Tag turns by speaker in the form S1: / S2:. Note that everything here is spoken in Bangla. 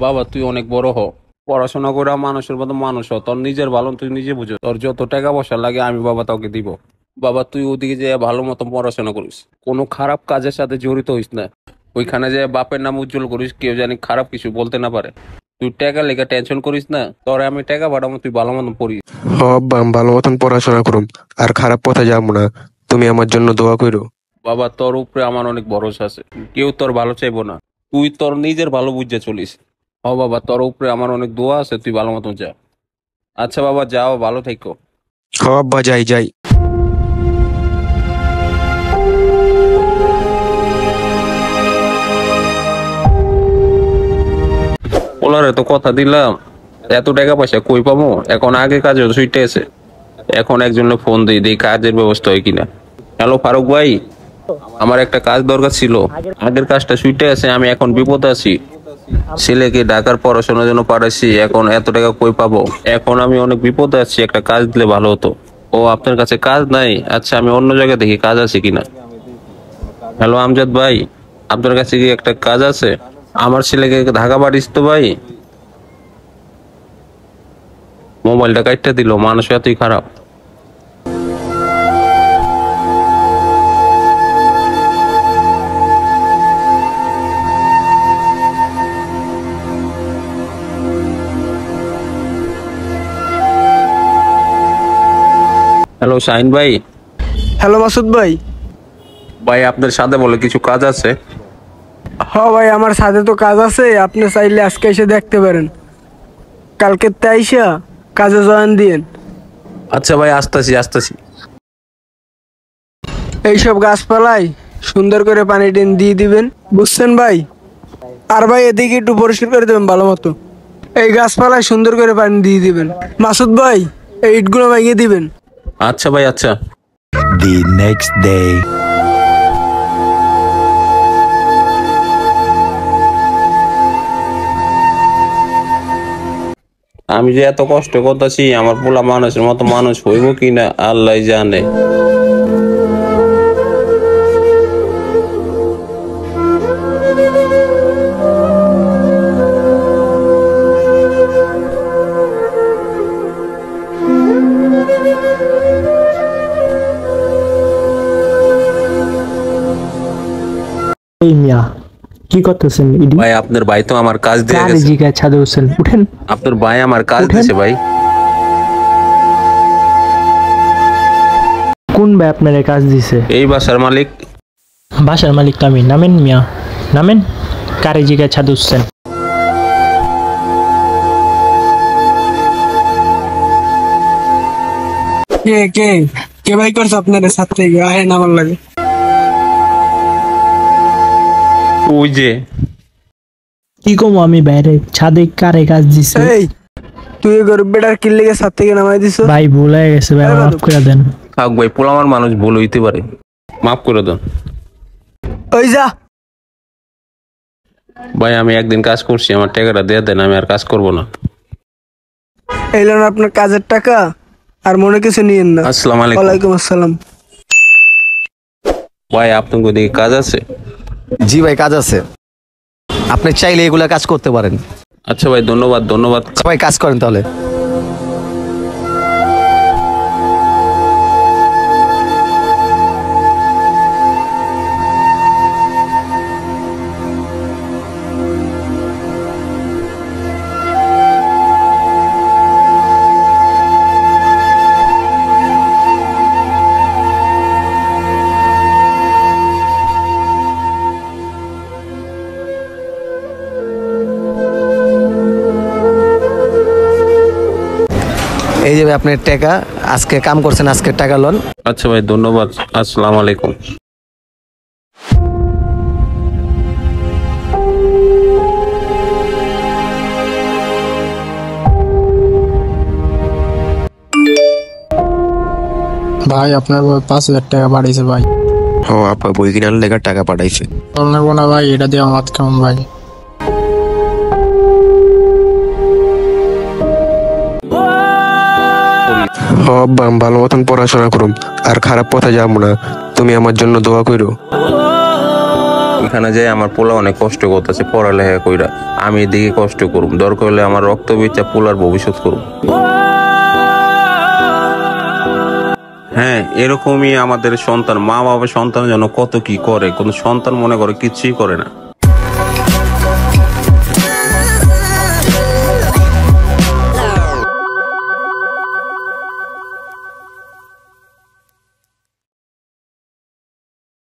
S1: বাবা তুই অনেক বড় হ, পড়াশোনা করে মানুষের মতো মানুষ হ, তোর নিজের ভালো তুই নিজে বুঝো, তোর যত টাকা পয়সা লাগে আমি বাবা তোকে দিব। বাবা তুই ওদিকে যে ভালো মতো পড়াশোনা করিস, কোনো খারাপ কাজের সাথে জড়িত হইস না। ওইখানে যে বাপের নাম উজ্জ্বল করিস, কেউ জানি খারাপ কিছু বলতে না পারে। তুই টাকা লেগে টেনশন করিস না, তোরে আমি টাকা পাঠাবো, তুই ভালো মতো পড়িস।
S2: হ আব্বা, আমি ভালো মতন পড়াশোনা করুম, আর খারাপ পথে যাবো না। তুমি আমার জন্য দোয়া করো।
S1: বাবা তোর উপরে আমার অনেক ভরসা আছে, কেউ তোর ভালো চাইবো না, তুই তোর নিজের ভালো বুঝে চলিস। হ বাবা তোর উপরে আমার অনেক দোয়া আছে, তুই ভালো মতো যা। আচ্ছা বাবা যাও, ভালো থেকো।
S2: হ আব্বা, যাই যাই।
S1: ওলারে তো কথা দিলাম, এত টাকা পয়সা কই পাবো এখন, আগে কাজে সুইটে আছে। এখন একজনের ফোন দিই দিই কাজের ব্যবস্থা হয় কিনা। হ্যালো ফারুক ভাই, আমার একটা কাজ দরকার ছিল, আগের কাজটা সুইটে আছে, আমি এখন বিপদে আছি। ছেলেকে ঢাকার পড়াশোনার জন্য পাঠাইছি, এখন এত টাকা কই পাবো, এখন আমি অনেক বিপদে আছি, একটা কাজ দিলে ভালো হতো। ও আপনার কাছে কাজ নাই? আচ্ছা আমি অন্য জায়গায় দেখি কাজ আছে কিনা। হ্যালো আমজাদ ভাই, আপনার কাছে কি একটা কাজ আছে? আমার ছেলেকে ঢাকা পাঠিয়েছি তো ভাই। মোবাইলটা কাটতে দিল, মানুষ এতই খারাপ। হ্যালো শাহিন ভাই।
S3: হ্যালো মাসুদ ভাই।
S1: ভাই আপনার সাথে বলে কিছু কাজ আছে।
S3: ভাই, আমার সাথে তো কাজ আছে, আপনি চাইলে আজকে এসে দেখতে পারেন। কালকে আইসা কাজে জয়েন দিয়েন।
S1: আচ্ছা ভাই, আসতেছি আসতেছি।
S3: এইসব গাছপালায় সুন্দর করে পানি টেন দিয়ে দিবেন, বুঝছেন ভাই? আর ভাই এদিকে একটু পরিষ্কার করে দেবেন ভালো মতো। এই গাছপালায় সুন্দর করে পানি দিয়ে দিবেন। মাসুদ ভাই, এই ইটগুলো ভেঙে দিবেন।
S1: আচ্ছা ভাই আচ্ছা।
S4: The next day.
S1: আমি যে এত কষ্ট করতেছি, আমার পোলা মানুষের মতো মানুষ হইব কিনা আল্লাহ জানে।
S5: এই মিয়া, কি করতেছেন?
S1: ভাই আপনার ভাই তো আমার কাজ দিয়ে গেছে।
S5: জিগায় ছাদে উঠছেন, উঠেন।
S1: আপনার ভাই আমার কাজ দিয়েছে ভাই।
S5: কোন ভাই আপনার কাজ দিছে?
S1: এই বাসার মালিক।
S5: বাসার মালিক তো আমি। নামেন মিয়া, নামেন। কারে জিগায় ছাদে উঠছেন?
S3: কে কে কে ভাই করছে আপনার সাথে? আহে নামার লাগে।
S1: ওই যে
S5: কি কমো আমি বাইরে, ছাদে কারে কাজ দিছে?
S3: এই তুই গরিব বেটার কিল লেগে সাত থেকে নামাই দিছ
S5: ভাই ভুল হয়ে গেছে ভাই, মাফ করে দেন।
S1: থাক ভাই, পোলা আমার মানুষ ভুল হইতে পারে, মাফ করে দেন।
S3: ওই যা।
S1: ভাই আমি একদিন কাজ করছি, আমার টাকাটা দিয়ে দেন, আমি আর কাজ করব না।
S3: এলেন আপনার কাজের টাকা, আর মনে কিছু নিয়েন না।
S1: আসসালামু আলাইকুম।
S3: ওয়ালাইকুম আসসালাম।
S1: ভাই আপনার ওদিকে কাজ আছে?
S6: জি ভাই, কাজ আছে। আপনি চাইলে এগুলা কাজ করতে পারেন।
S1: আচ্ছা ভাই, ধন্যবাদ ধন্যবাদ।
S6: সবাই কাজ করেন তাহলে। এই যে ভাই আপনার টাকা, আজকে কাম করছেন, আজকের টাকা লোন।
S1: আচ্ছা ভাই ধন্যবাদ, আসসালামু আলাইকুম।
S7: ভাই আপনার 5,000 টাকা পাঠাইছে ভাই।
S2: হ আব্বা, বই কিনার লেগে টাকা পাঠাইছে।
S7: বললাম না ভাই, এটা দিয়ে আমার কেমন ভাই?
S2: হ আব্বা, আমি ভালো মতন পড়াশোনা করুম, আর খারাপ পথে যাবো না। তুমি আমার জন্য দোয়া করো।
S1: ওইখানে যাই আমার পোলা অনেক কষ্ট করতেছে পড়ালেখা কইরা, আমি এদিকে কষ্ট করুম, দরকার হলে আমার রক্ত বেচা পোলার ভবিষ্যৎ করুম। হ্যাঁ, এরকমই আমাদের সন্তান, মা বাবা সন্তানের জন্য কত কি করে, কোন সন্তান মনে করে কিছুই করে না।